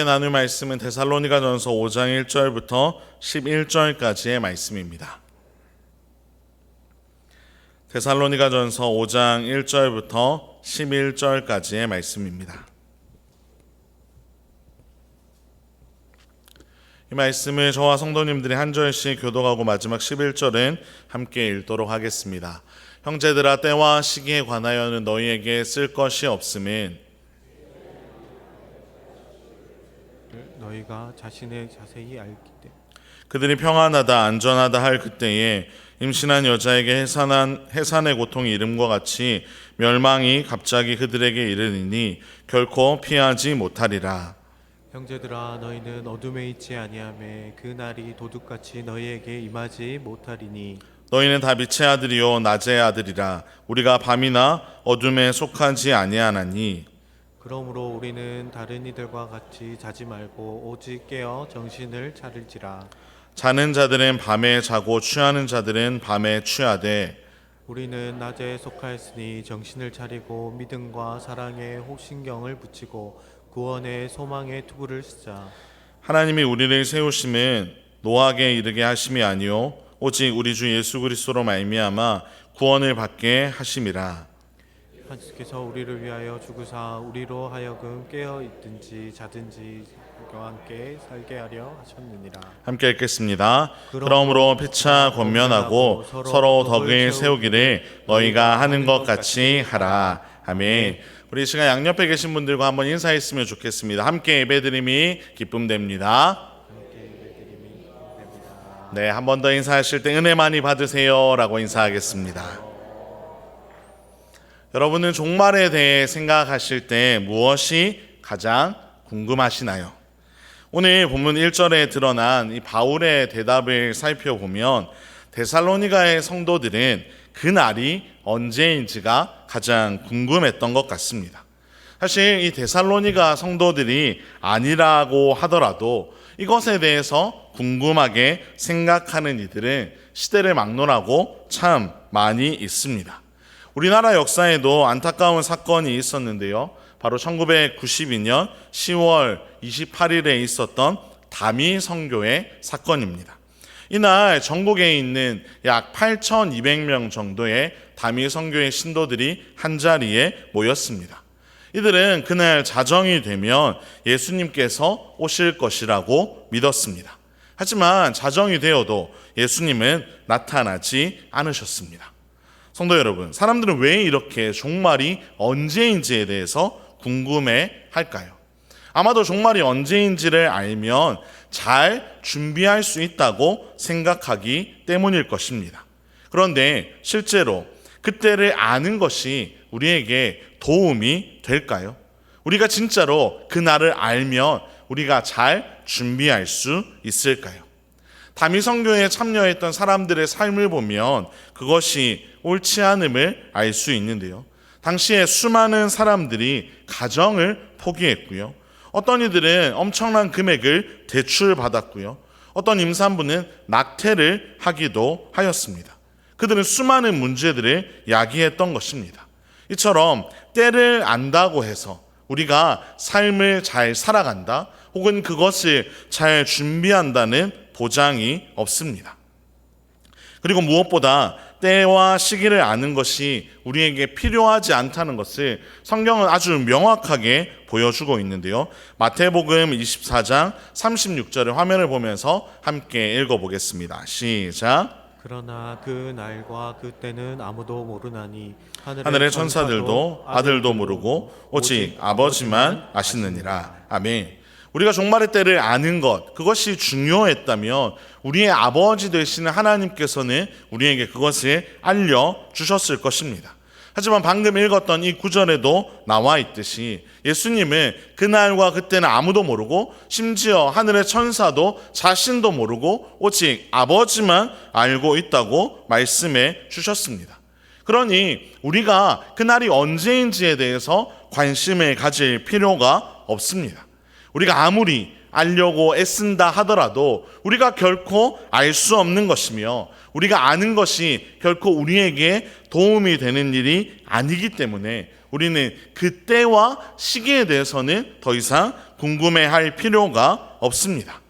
나눌 말씀은 데살로니가전서 5장 1절부터 11절까지의 말씀입니다. 데살로니가전서 5장 1절부터 11절까지의 말씀입니다. 이 말씀을 저와 성도님들이 한 절씩 교독하고 마지막 11절은 함께 읽도록 하겠습니다. 형제들아, 때와 시기에 관하여는 너희에게 쓸 것이 없음은 너희가 자신의 자세히 알기 때문에 그들이 평안하다 안전하다 할 그때에 임신한 여자에게 해산의 고통이 이름과 같이 멸망이 갑자기 그들에게 이르리니 결코 피하지 못하리라. 형제들아, 너희는 어둠에 있지 아니하매 그 날이 도둑같이 너희에게 임하지 못하리니 너희는 다 빛의 아들이요 낮의 아들이라. 우리가 밤이나 어둠에 속하지 아니하나니 그러므로 우리는 다른 이들과 같이 자지 말고 오직 깨어 정신을 차릴지라. 자는 자들은 밤에 자고 취하는 자들은 밤에 취하되 우리는 낮에 속하였으니 정신을 차리고 믿음과 사랑에 호신경을 붙이고 구원의 소망의 투구를 쓰자. 하나님이 우리를 세우심은 노하게 이르게 하심이 아니요 오직 우리 주 예수 그리스도로 말미암아 구원을 받게 하심이라. 하나님께서 우리를 위하여 죽으사 우리로 하여금 깨어 있든지 자든지 그와 함께 살게 하려 하셨느니라. 함께 읽겠습니다. 그러므로 피차 권면하고 서로 덕을 세우기를 너희가 하는 것 같이 하라. 아멘. 우리 이 시간 양옆에 계신 분들과 한번 인사했으면 좋겠습니다. 함께 예배드림이 기쁨됩니다. 네, 한 번 더 인사하실 때 은혜 많이 받으세요 라고 인사하겠습니다. 여러분은 종말에 대해 생각하실 때 무엇이 가장 궁금하시나요? 오늘 본문 1절에 드러난 이 바울의 대답을 살펴보면 데살로니가의 성도들은 그 날이 언제인지가 가장 궁금했던 것 같습니다. 사실 이 데살로니가 성도들이 아니라고 하더라도 이것에 대해서 궁금하게 생각하는 이들은 시대를 막론하고 참 많이 있습니다. 우리나라 역사에도 안타까운 사건이 있었는데요. 바로 1992년 10월 28일에 있었던 다미 선교의 사건입니다. 이날 전국에 있는 약 8,200명 정도의 다미 선교의 신도들이 한자리에 모였습니다. 이들은 그날 자정이 되면 예수님께서 오실 것이라고 믿었습니다. 하지만 자정이 되어도 예수님은 나타나지 않으셨습니다. 성도 여러분, 사람들은 왜 이렇게 종말이 언제인지에 대해서 궁금해 할까요? 아마도 종말이 언제인지를 알면 잘 준비할 수 있다고 생각하기 때문일 것입니다. 그런데 실제로 그때를 아는 것이 우리에게 도움이 될까요? 우리가 진짜로 그 날을 알면 우리가 잘 준비할 수 있을까요? 다미 선교에 참여했던 사람들의 삶을 보면 그것이 옳지 않음을 알 수 있는데요. 당시에 수많은 사람들이 가정을 포기했고요. 어떤 이들은 엄청난 금액을 대출받았고요. 어떤 임산부는 낙태를 하기도 하였습니다. 그들은 수많은 문제들을 야기했던 것입니다. 이처럼 때를 안다고 해서 우리가 삶을 잘 살아간다 혹은 그것을 잘 준비한다는 보장이 없습니다. 그리고 무엇보다 때와 시기를 아는 것이 우리에게 필요하지 않다는 것을 성경은 아주 명확하게 보여주고 있는데요. 마태복음 24장 36절의 화면을 보면서 함께 읽어보겠습니다. 시작. 그러나 그 날과 그 때는 아무도 모르나니 하늘의 천사들도 아들도 모르고 오직 아버지만 아시느니라. 아멘. 우리가 종말의 때를 아는 것, 그것이 중요했다면 우리의 아버지 되시는 하나님께서는 우리에게 그것을 알려주셨을 것입니다. 하지만 방금 읽었던 이 구절에도 나와 있듯이 예수님은 그날과 그때는 아무도 모르고 심지어 하늘의 천사도 자신도 모르고 오직 아버지만 알고 있다고 말씀해 주셨습니다. 그러니 우리가 그날이 언제인지에 대해서 관심을 가질 필요가 없습니다. 우리가 아무리 알려고 애쓴다 하더라도 우리가 결코 알 수 없는 것이며 우리가 아는 것이 결코 우리에게 도움이 되는 일이 아니기 때문에 우리는 그때와 시기에 대해서는 더 이상 궁금해할 필요가 없습니다.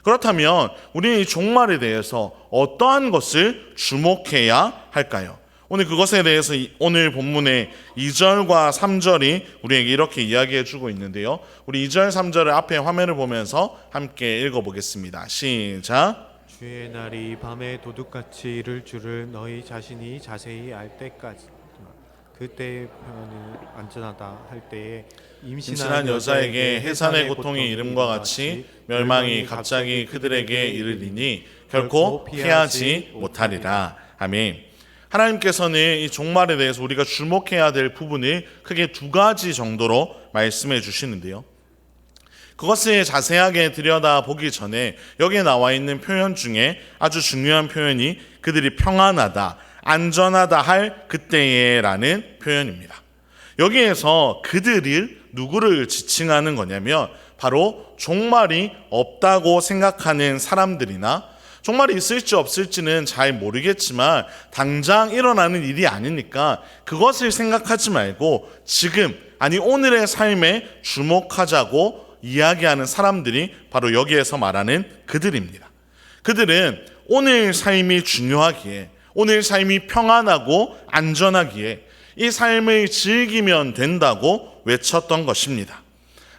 그렇다면 우리는 이 종말에 대해서 어떠한 것을 주목해야 할까요? 오늘 그것에 대해서 오늘 본문의 2절과 3절이 우리에게 이렇게 이야기해 주고 있는데요. 우리 2절, 3절을 앞에 화면을 보면서 함께 읽어보겠습니다. 시작. 주의 날이 밤에 도둑같이 이를 줄을 너희 자신이 자세히 알 때까지 그때의 표현은 안전하다 할 때에 임신한 여자에게 해산의 고통이 이름과 같이 멸망이 갑자기 그들에게 이르리니 결코 피하지 못하리라. 아멘. 하나님께서는 이 종말에 대해서 우리가 주목해야 될 부분을 크게 두 가지 정도로 말씀해 주시는데요. 그것을 자세하게 들여다보기 전에 여기에 나와 있는 표현 중에 아주 중요한 표현이 그들이 평안하다, 안전하다 할 그때에라는 표현입니다. 여기에서 그들이 누구를 지칭하는 거냐면 바로 종말이 없다고 생각하는 사람들이나 종말이 있을지 없을지는 잘 모르겠지만 당장 일어나는 일이 아니니까 그것을 생각하지 말고 지금, 아니 오늘의 삶에 주목하자고 이야기하는 사람들이 바로 여기에서 말하는 그들입니다. 그들은 오늘 삶이 중요하기에, 오늘 삶이 평안하고 안전하기에 이 삶을 즐기면 된다고 외쳤던 것입니다.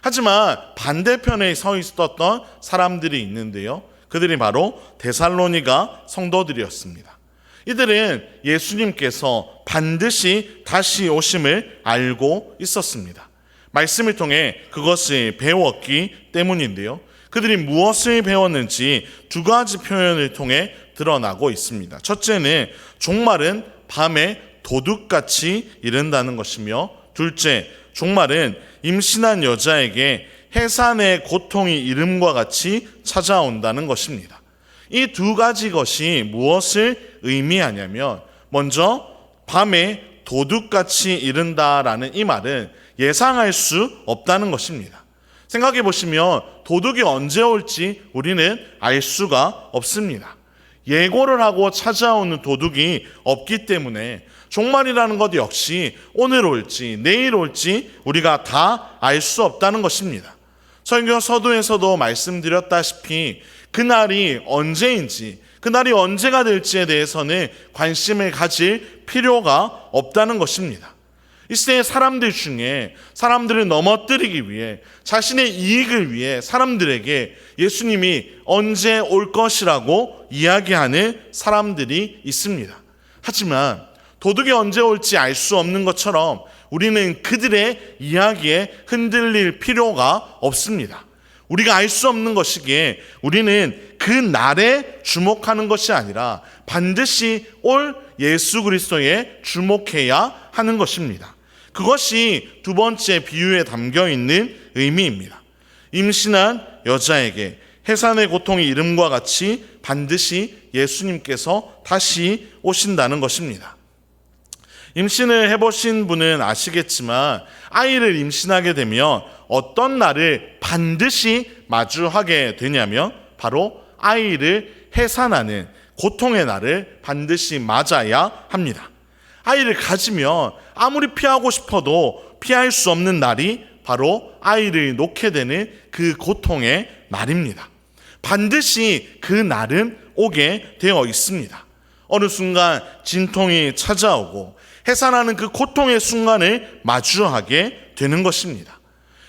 하지만 반대편에 서 있었던 사람들이 있는데요. 그들이 바로 데살로니가 성도들이었습니다. 이들은 예수님께서 반드시 다시 오심을 알고 있었습니다. 말씀을 통해 그것을 배웠기 때문인데요. 그들이 무엇을 배웠는지 두 가지 표현을 통해 드러나고 있습니다. 첫째는 종말은 밤에 도둑같이 이른다는 것이며, 둘째, 종말은 임신한 여자에게 해산의 고통이 이름과 같이 찾아온다는 것입니다. 이 두 가지 것이 무엇을 의미하냐면, 먼저 밤에 도둑같이 이른다라는 이 말은 예상할 수 없다는 것입니다. 생각해 보시면 도둑이 언제 올지 우리는 알 수가 없습니다. 예고를 하고 찾아오는 도둑이 없기 때문에 종말이라는 것 역시 오늘 올지 내일 올지 우리가 다 알 수 없다는 것입니다. 설교 서두에서도 말씀드렸다시피 그날이 언제인지, 그날이 언제가 될지에 대해서는 관심을 가질 필요가 없다는 것입니다. 이 시대의 사람들 중에 사람들을 넘어뜨리기 위해, 자신의 이익을 위해 사람들에게 예수님이 언제 올 것이라고 이야기하는 사람들이 있습니다. 하지만 도둑이 언제 올지 알 수 없는 것처럼 우리는 그들의 이야기에 흔들릴 필요가 없습니다. 우리가 알 수 없는 것이기에 우리는 그 날에 주목하는 것이 아니라 반드시 올 예수 그리스도에 주목해야 하는 것입니다. 그것이 두 번째 비유에 담겨 있는 의미입니다. 임신한 여자에게 해산의 고통이 이름과 같이 반드시 예수님께서 다시 오신다는 것입니다. 임신을 해보신 분은 아시겠지만 아이를 임신하게 되면 어떤 날을 반드시 마주하게 되냐면 바로 아이를 해산하는 고통의 날을 반드시 맞아야 합니다. 아이를 가지면 아무리 피하고 싶어도 피할 수 없는 날이 바로 아이를 놓게 되는 그 고통의 날입니다. 반드시 그 날은 오게 되어 있습니다. 어느 순간 진통이 찾아오고 해산하는 그 고통의 순간을 마주하게 되는 것입니다.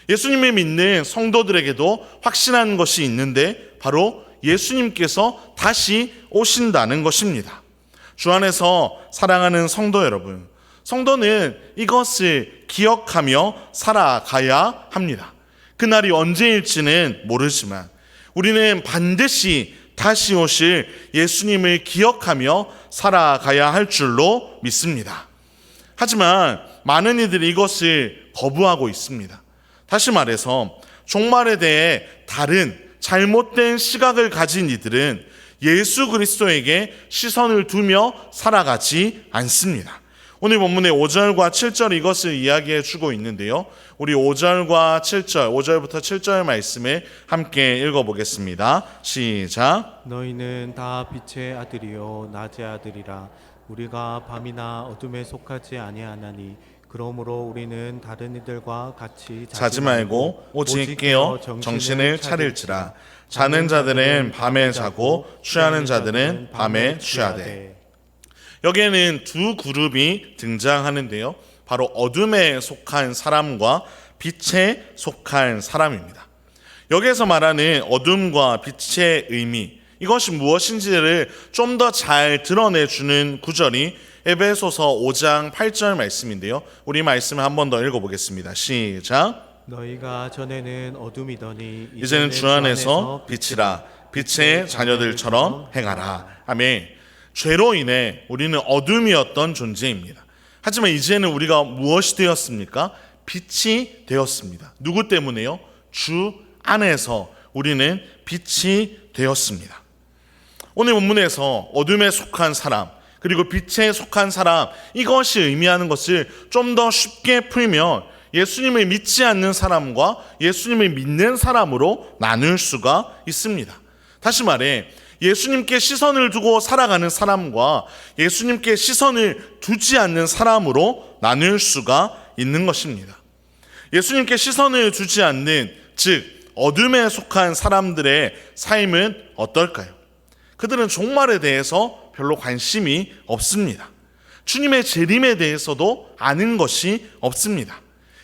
예수님을 믿는 성도들에게도 확신한 것이 있는데 바로 예수님께서 다시 오신다는 것입니다. 주 안에서 사랑하는 성도 여러분, 성도는 이것을 기억하며 살아가야 합니다. 그날이 언제일지는 모르지만 우리는 반드시 다시 오실 예수님을 기억하며 살아가야 할 줄로 믿습니다. 하지만 많은 이들이 이것을 거부하고 있습니다. 다시 말해서 종말에 대해 다른 잘못된 시각을 가진 이들은 예수 그리스도에게 시선을 두며 살아가지 않습니다. 오늘 본문의 5절과 7절 이것을 이야기해 주고 있는데요. 우리 5절과 7절, 5절부터 7절 말씀을 함께 읽어보겠습니다. 시작. 너희는 다 빛의 아들이요 낮의 아들이라. 우리가 밤이나 어둠에 속하지 아니하나니 그러므로 우리는 다른 이들과 같이 자지 말고 오직 깨어 정신을 차릴지라. 자는 자들은 밤에 자고 취하는 자들은 밤에 취하되. 여기에는 두 그룹이 등장하는데요. 바로 어둠에 속한 사람과 빛에 속한 사람입니다. 여기에서 말하는 어둠과 빛의 의미, 이것이 무엇인지를 좀 더 잘 드러내주는 구절이 에베소서 5장 8절 말씀인데요. 우리 말씀을 한 번 더 읽어보겠습니다. 시작. 너희가 전에는 어둠이더니 이제는 주 안에서 빛이라. 빛의 자녀들처럼 행하라. 아멘. 죄로 인해 우리는 어둠이었던 존재입니다. 하지만 이제는 우리가 무엇이 되었습니까? 빛이 되었습니다. 누구 때문에요? 주 안에서 우리는 빛이 되었습니다. 오늘 본문에서 어둠에 속한 사람, 그리고 빛에 속한 사람, 이것이 의미하는 것을 좀 더 쉽게 풀면 예수님을 믿지 않는 사람과 예수님을 믿는 사람으로 나눌 수가 있습니다. 다시 말해, 예수님께 시선을 두고 살아가는 사람과 예수님께 시선을 두지 않는 사람으로 나눌 수가 있는 것입니다. 예수님께 시선을 두지 않는, 즉 어둠에 속한 사람들의 삶은 어떨까요? 그들은 종말에 대해서 별로 관심이 없습니다. 주님의 재림에 대해서도 아는 것이 없습니다.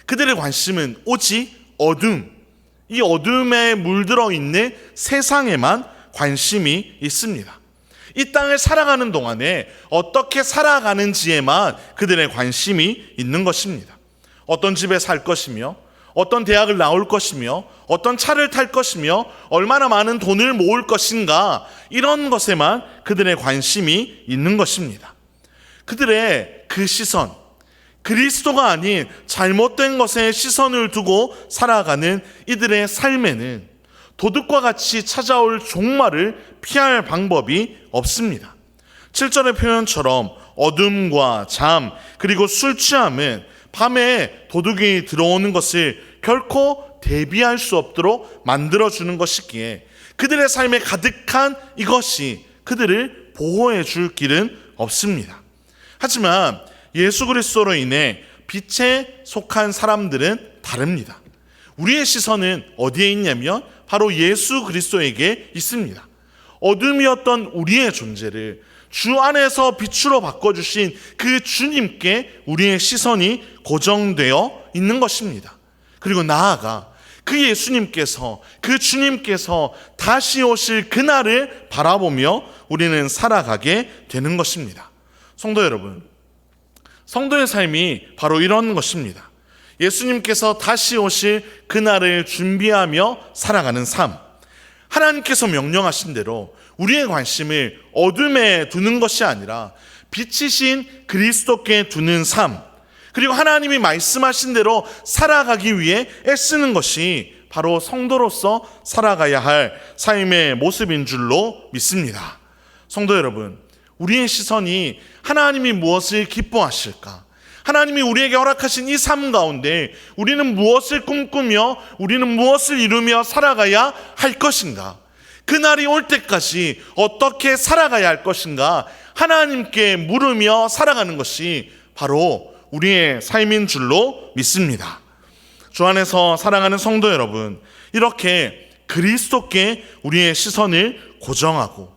그들의 관심은 오직 어둠, 이 어둠에 물들어 있는 세상에만 관심이 있습니다. 이 땅을 살아가는 동안에 어떻게 살아가는지에만 그들의 관심이 있는 것입니다. 어떤 집에 살 것이며, 어떤 대학을 나올 것이며, 어떤 차를 탈 것이며, 얼마나 많은 돈을 모을 것인가, 이런 것에만 그들의 관심이 있는 것입니다. 그들의 그 시선, 그리스도가 아닌 잘못된 것에 시선을 두고 살아가는 이들의 삶에는 도둑과 같이 찾아올 종말을 피할 방법이 없습니다. 7절의 표현처럼 어둠과 잠, 그리고 술 취함은 밤에 도둑이 들어오는 것을 결코 대비할 수 없도록 만들어주는 것이기에 그들의 삶에 가득한 이것이 그들을 보호해 줄 길은 없습니다. 하지만 예수 그리스도로 인해 빛에 속한 사람들은 다릅니다. 우리의 시선은 어디에 있냐면 바로 예수 그리스도에게 있습니다. 어둠이었던 우리의 존재를 주 안에서 빛으로 바꿔주신 그 주님께 우리의 시선이 고정되어 있는 것입니다. 그리고 나아가 그 예수님께서, 그 주님께서 다시 오실 그날을 바라보며 우리는 살아가게 되는 것입니다. 성도 여러분, 성도의 삶이 바로 이런 것입니다. 예수님께서 다시 오실 그날을 준비하며 살아가는 삶, 하나님께서 명령하신 대로 우리의 관심을 어둠에 두는 것이 아니라 빛이신 그리스도께 두는 삶, 그리고 하나님이 말씀하신 대로 살아가기 위해 애쓰는 것이 바로 성도로서 살아가야 할 삶의 모습인 줄로 믿습니다. 성도 여러분, 우리의 시선이 하나님이 무엇을 기뻐하실까? 하나님이 우리에게 허락하신 이 삶 가운데 우리는 무엇을 꿈꾸며 우리는 무엇을 이루며 살아가야 할 것인가? 그날이 올 때까지 어떻게 살아가야 할 것인가? 하나님께 물으며 살아가는 것이 바로 우리의 삶인 줄로 믿습니다. 주 안에서 사랑하는 성도 여러분, 이렇게 그리스도께 우리의 시선을 고정하고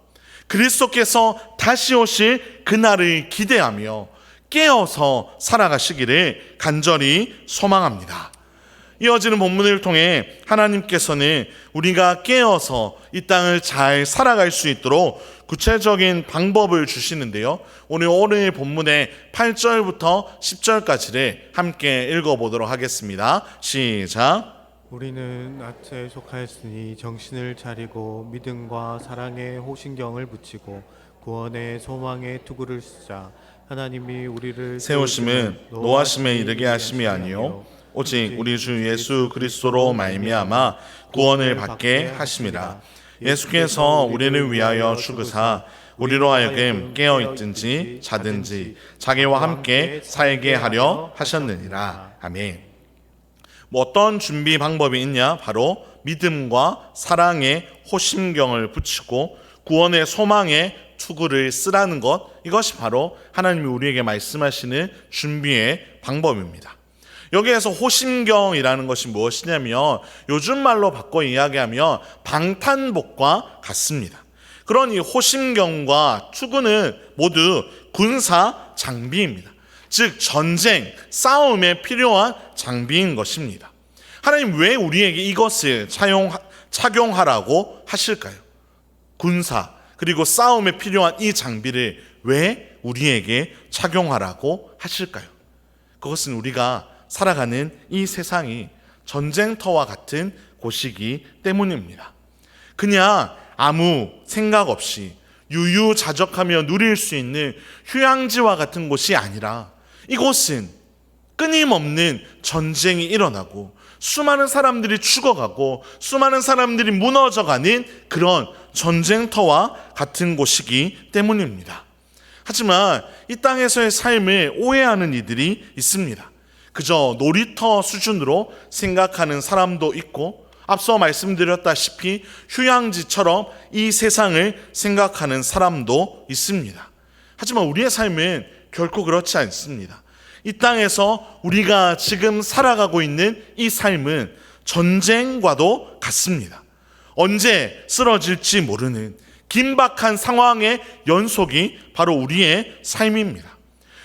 그리스도께서 다시 오실 그날을 기대하며 깨어서 살아가시기를 간절히 소망합니다. 이어지는 본문을 통해 하나님께서는 우리가 깨어서 이 땅을 잘 살아갈 수 있도록 구체적인 방법을 주시는데요. 오늘 본문의 8절부터 10절까지를 함께 읽어보도록 하겠습니다. 시작. 우리는 낮에 속하였으니 정신을 차리고 믿음과 사랑의 호신경을 붙이고 구원의 소망의 투구를 쓰자. 하나님이 우리를 세우심은 노하심에 이르게 하심이 아니요 오직 우리 주 예수 그리스도로 말미암아 구원을 받게 하심이라. 예수께서 우리를 위하여 죽으사 우리로 하여금 깨어있든지 자든지 자기와 함께 살게 하려 하셨느니라. 아멘. 어떤 준비 방법이 있냐? 바로 믿음과 사랑의 호심경을 붙이고 구원의 소망의 투구를 쓰라는 것, 이것이 바로 하나님이 우리에게 말씀하시는 준비의 방법입니다. 여기에서 호심경이라는 것이 무엇이냐면 요즘 말로 바꿔 이야기하면 방탄복과 같습니다. 그러니 호심경과 투구는 모두 군사 장비입니다. 즉 전쟁, 싸움에 필요한 장비인 것입니다. 하나님 왜 우리에게 이것을 착용하라고 하실까요? 군사 그리고 싸움에 필요한 이 장비를 왜 우리에게 착용하라고 하실까요? 그것은 우리가 살아가는 이 세상이 전쟁터와 같은 곳이기 때문입니다. 그냥 아무 생각 없이 유유자적하며 누릴 수 있는 휴양지와 같은 곳이 아니라 이곳은 끊임없는 전쟁이 일어나고 수많은 사람들이 죽어가고 수많은 사람들이 무너져가는 그런 전쟁터와 같은 곳이기 때문입니다. 하지만 이 땅에서의 삶을 오해하는 이들이 있습니다. 그저 놀이터 수준으로 생각하는 사람도 있고 앞서 말씀드렸다시피 휴양지처럼 이 세상을 생각하는 사람도 있습니다. 하지만 우리의 삶은 결코 그렇지 않습니다. 이 땅에서 우리가 지금 살아가고 있는 이 삶은 전쟁과도 같습니다. 언제 쓰러질지 모르는 긴박한 상황의 연속이 바로 우리의 삶입니다.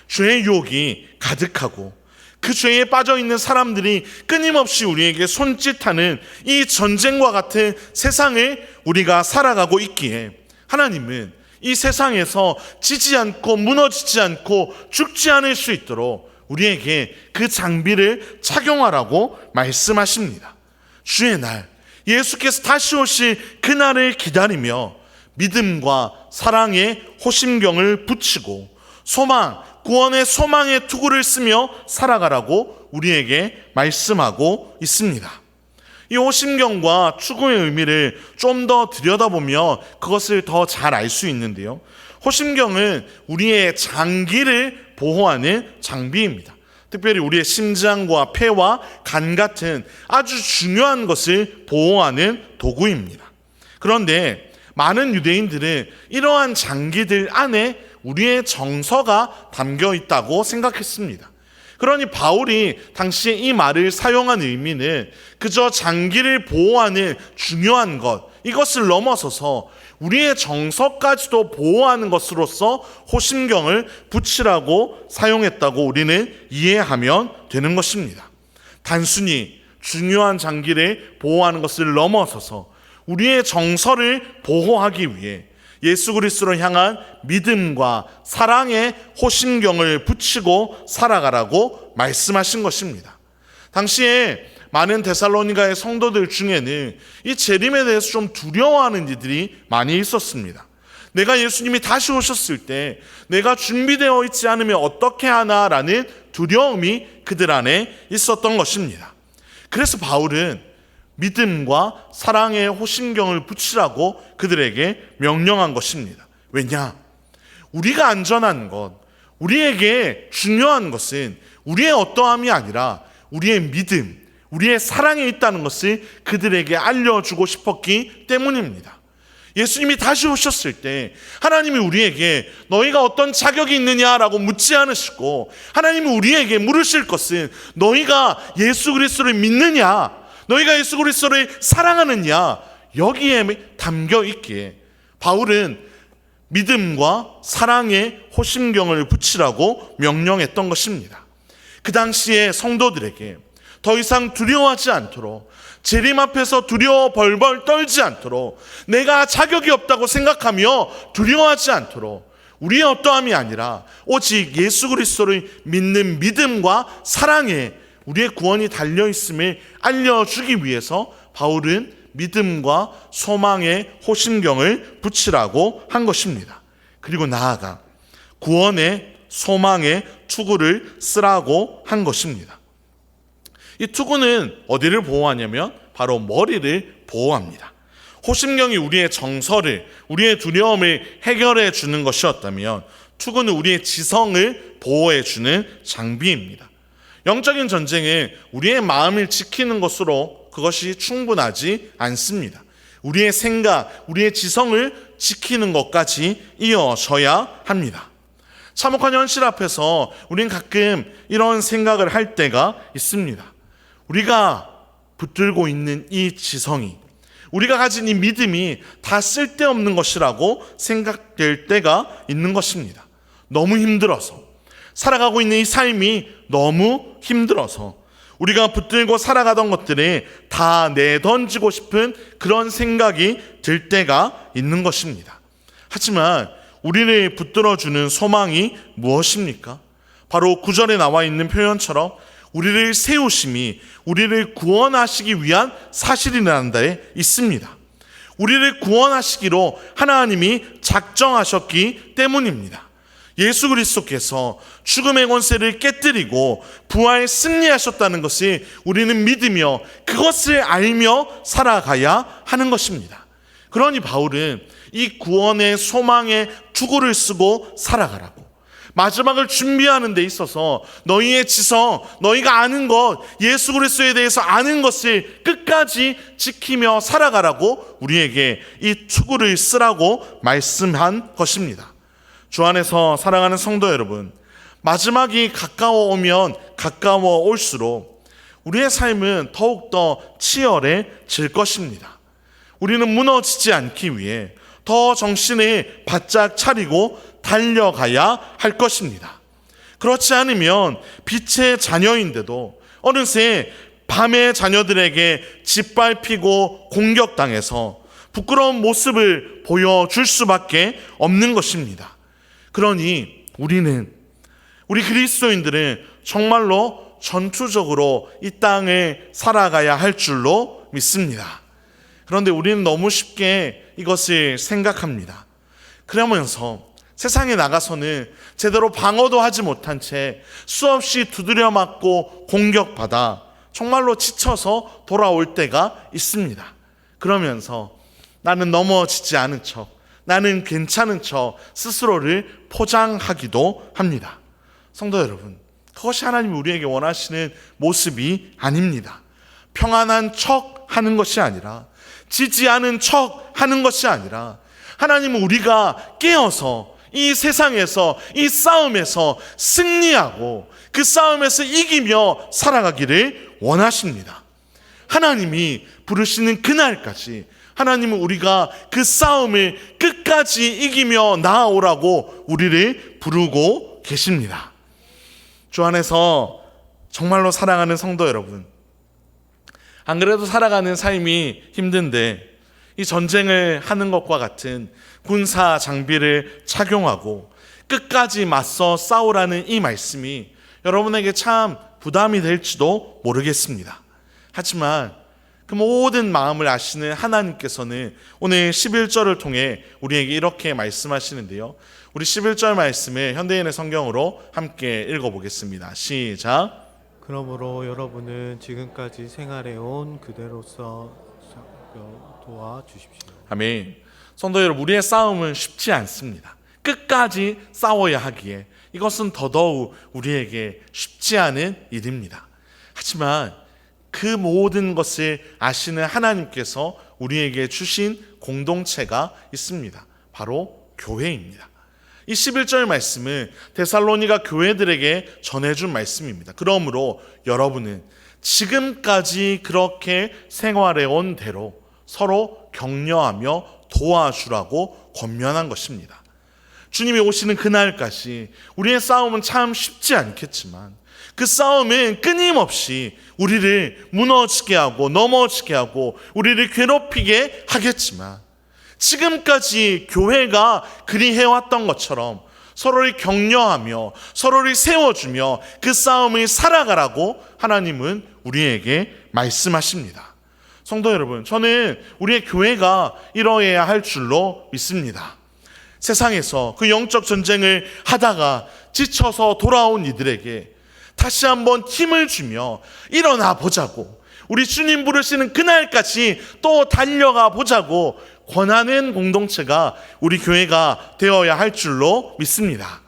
죄의 유혹이 가득하고 그 죄에 빠져있는 사람들이 끊임없이 우리에게 손짓하는 이 전쟁과 같은 세상을 우리가 살아가고 있기에 하나님은 이 세상에서 지지 않고 무너지지 않고 죽지 않을 수 있도록 우리에게 그 장비를 착용하라고 말씀하십니다. 주의 날, 예수께서 다시 오실 그날을 기다리며 믿음과 사랑의 호심경을 붙이고 소망, 구원의 소망의 투구를 쓰며 살아가라고 우리에게 말씀하고 있습니다. 이 호심경과 투구의 의미를 좀 더 들여다보면 그것을 더 잘 알 수 있는데요. 호심경은 우리의 장기를 보호하는 장비입니다. 특별히 우리의 심장과 폐와 간 같은 아주 중요한 것을 보호하는 도구입니다. 그런데 많은 유대인들은 이러한 장기들 안에 우리의 정서가 담겨 있다고 생각했습니다. 그러니 바울이 당시에 이 말을 사용한 의미는 그저 장기를 보호하는 중요한 것, 이것을 넘어서서 우리의 정서까지도 보호하는 것으로서 호심경을 붙이라고 사용했다고 우리는 이해하면 되는 것입니다. 단순히 중요한 장기를 보호하는 것을 넘어서서 우리의 정서를 보호하기 위해 예수 그리스도를 향한 믿음과 사랑의 호심경을 붙이고 살아가라고 말씀하신 것입니다. 당시에 많은 데살로니가의 성도들 중에는 이 재림에 대해서 좀 두려워하는 이들이 많이 있었습니다. 내가 예수님이 다시 오셨을 때 내가 준비되어 있지 않으면 어떻게 하나라는 두려움이 그들 안에 있었던 것입니다. 그래서 바울은 믿음과 사랑의 호심경을 붙이라고 그들에게 명령한 것입니다. 왜냐? 우리가 안전한 것, 우리에게 중요한 것은 우리의 어떠함이 아니라 우리의 믿음, 우리의 사랑에 있다는 것을 그들에게 알려주고 싶었기 때문입니다. 예수님이 다시 오셨을 때 하나님이 우리에게 너희가 어떤 자격이 있느냐라고 묻지 않으시고 하나님이 우리에게 물으실 것은 너희가 예수 그리스도를 믿느냐, 너희가 예수 그리스도를 사랑하느냐, 여기에 담겨 있기에 바울은 믿음과 사랑의 호심경을 붙이라고 명령했던 것입니다. 그 당시에 성도들에게 더 이상 두려워하지 않도록, 재림 앞에서 두려워 벌벌 떨지 않도록, 내가 자격이 없다고 생각하며 두려워하지 않도록 우리의 어떠함이 아니라 오직 예수 그리스도를 믿는 믿음과 사랑에 우리의 구원이 달려있음을 알려주기 위해서 바울은 믿음과 소망의 호심경을 붙이라고 한 것입니다. 그리고 나아가 구원의 소망의 투구를 쓰라고 한 것입니다. 이 투구는 어디를 보호하냐면 바로 머리를 보호합니다. 호심경이 우리의 정서를, 우리의 두려움을 해결해 주는 것이었다면 투구는 우리의 지성을 보호해 주는 장비입니다. 영적인 전쟁은 우리의 마음을 지키는 것으로 그것이 충분하지 않습니다. 우리의 생각, 우리의 지성을 지키는 것까지 이어져야 합니다. 참혹한 현실 앞에서 우리는 가끔 이런 생각을 할 때가 있습니다. 우리가 붙들고 있는 이 지성이, 우리가 가진 이 믿음이 다 쓸데없는 것이라고 생각될 때가 있는 것입니다. 너무 힘들어서, 살아가고 있는 이 삶이 너무 힘들어서 우리가 붙들고 살아가던 것들을 다 내던지고 싶은 그런 생각이 들 때가 있는 것입니다. 하지만 우리를 붙들어주는 소망이 무엇입니까? 바로 9절에 나와 있는 표현처럼 우리를 세우심이 우리를 구원하시기 위한 사실이라는 데 있습니다. 우리를 구원하시기로 하나님이 작정하셨기 때문입니다. 예수 그리스도께서 죽음의 권세를 깨뜨리고 부활 승리하셨다는 것을 우리는 믿으며 그것을 알며 살아가야 하는 것입니다. 그러니 바울은 이 구원의 소망의 투구를 쓰고 살아가라고, 마지막을 준비하는 데 있어서 너희의 지성, 너희가 아는 것, 예수 그리스도에 대해서 아는 것을 끝까지 지키며 살아가라고 우리에게 이 투구를 쓰라고 말씀한 것입니다. 주 안에서 사랑하는 성도 여러분, 마지막이 가까워 오면 가까워 올수록 우리의 삶은 더욱더 치열해질 것입니다. 우리는 무너지지 않기 위해 더 정신을 바짝 차리고 달려가야 할 것입니다. 그렇지 않으면 빛의 자녀인데도 어느새 밤의 자녀들에게 짓밟히고 공격당해서 부끄러운 모습을 보여줄 수밖에 없는 것입니다. 그러니 우리 그리스도인들은 정말로 전투적으로 이 땅을 살아가야 할 줄로 믿습니다. 그런데 우리는 너무 쉽게 이것을 생각합니다. 그러면서 세상에 나가서는 제대로 방어도 하지 못한 채 수없이 두드려 맞고 공격받아 정말로 지쳐서 돌아올 때가 있습니다. 그러면서 나는 넘어지지 않은 척, 나는 괜찮은 척 스스로를 포장하기도 합니다. 성도 여러분, 그것이 하나님이 우리에게 원하시는 모습이 아닙니다. 평안한 척 하는 것이 아니라, 지지 않은 척 하는 것이 아니라, 하나님은 우리가 깨어서 이 세상에서, 이 싸움에서 승리하고 그 싸움에서 이기며 살아가기를 원하십니다. 하나님이 부르시는 그날까지 하나님은 우리가 그 싸움을 끝까지 이기며 나아오라고 우리를 부르고 계십니다. 주 안에서 정말로 사랑하는 성도 여러분, 안 그래도 살아가는 삶이 힘든데 이 전쟁을 하는 것과 같은 군사 장비를 착용하고 끝까지 맞서 싸우라는 이 말씀이 여러분에게 참 부담이 될지도 모르겠습니다. 하지만 그 모든 마음을 아시는 하나님께서는 오늘 11절을 통해 우리에게 이렇게 말씀하시는데요. 우리 11절 말씀을 현대인의 성경으로 함께 읽어보겠습니다. 시작. 그러므로 여러분은 지금까지 생활해온 그대로서 도와주십시오. 아멘. 성도 여러분, 우리의 싸움은 쉽지 않습니다. 끝까지 싸워야 하기에 이것은 더더욱 우리에게 쉽지 않은 일입니다. 하지만 그 모든 것을 아시는 하나님께서 우리에게 주신 공동체가 있습니다. 바로 교회입니다. 이 11절 말씀은 데살로니가 교회들에게 전해준 말씀입니다. 그러므로 여러분은 지금까지 그렇게 생활해온 대로 서로 격려하며 도와주라고 권면한 것입니다. 주님이 오시는 그날까지 우리의 싸움은 참 쉽지 않겠지만 그 싸움은 끊임없이 우리를 무너지게 하고 넘어지게 하고 우리를 괴롭히게 하겠지만 지금까지 교회가 그리 해왔던 것처럼 서로를 격려하며 서로를 세워주며 그 싸움을 살아가라고 하나님은 우리에게 말씀하십니다. 성도 여러분, 저는 우리의 교회가 이러해야 할 줄로 믿습니다. 세상에서 그 영적 전쟁을 하다가 지쳐서 돌아온 이들에게 다시 한번 힘을 주며 일어나 보자고, 우리 주님 부르시는 그날까지 또 달려가 보자고 권하는 공동체가 우리 교회가 되어야 할 줄로 믿습니다.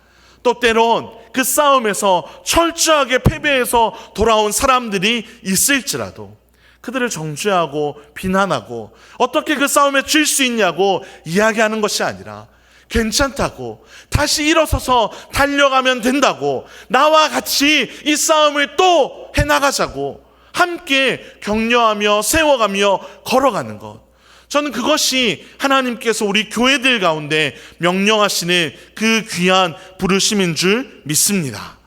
또 때론 그 싸움에서 철저하게 패배해서 돌아온 사람들이 있을지라도 그들을 정죄하고 비난하고 어떻게 그 싸움에 질 수 있냐고 이야기하는 것이 아니라 괜찮다고, 다시 일어서서 달려가면 된다고, 나와 같이 이 싸움을 또 해나가자고 함께 격려하며 세워가며 걸어가는 것, 저는 그것이 하나님께서 우리 교회들 가운데 명령하시는 그 귀한 부르심인 줄 믿습니다.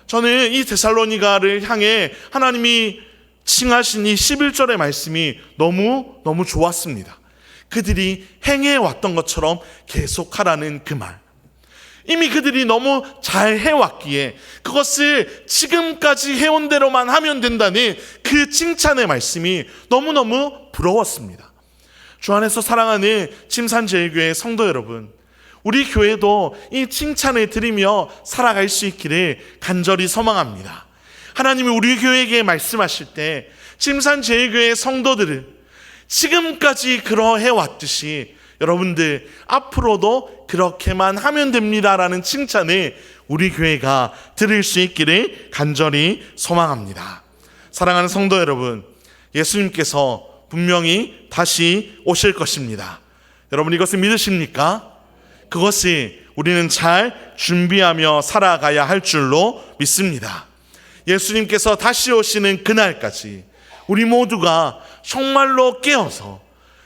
저는 이 데살로니가를 향해 하나님이 칭하신 이 11절의 말씀이 너무 좋았습니다. 그들이 행해왔던 것처럼 계속하라는 그 말. 이미 그들이 너무 잘 해왔기에 그것을 지금까지 해온 대로만 하면 된다는 그 칭찬의 말씀이 너무너무 부러웠습니다. 주 안에서 사랑하는 침산제일교회 성도 여러분, 우리 교회도 이 칭찬을 드리며 살아갈 수 있기를 간절히 소망합니다. 하나님이 우리 교회에게 말씀하실 때 침산제일교회 성도들을 지금까지 그러해 왔듯이 여러분들 앞으로도 그렇게만 하면 됩니다라는 칭찬을 우리 교회가 들을 수 있기를 간절히 소망합니다. 사랑하는 성도 여러분, 예수님께서 분명히 다시 오실 것입니다. 여러분 이것을 믿으십니까? 그것이 우리는 잘 준비하며 살아가야 할 줄로 믿습니다. 예수님께서 다시 오시는 그날까지 우리 모두가 정말로 깨어서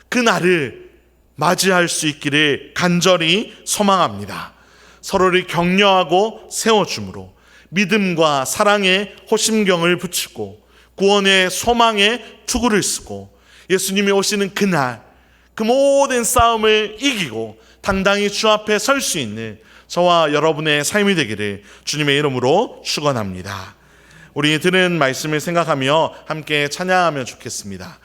그날을 맞이할 수 있기를 간절히 소망합니다. 서로를 격려하고 세워줌으로 믿음과 사랑의 호심경을 붙이고 구원의 소망의 투구를 쓰고 예수님이 오시는 그날 그 모든 싸움을 이기고 당당히 주 앞에 설 수 있는 저와 여러분의 삶이 되기를 주님의 이름으로 축원합니다. 우리 들은 말씀을 생각하며 함께 찬양하면 좋겠습니다.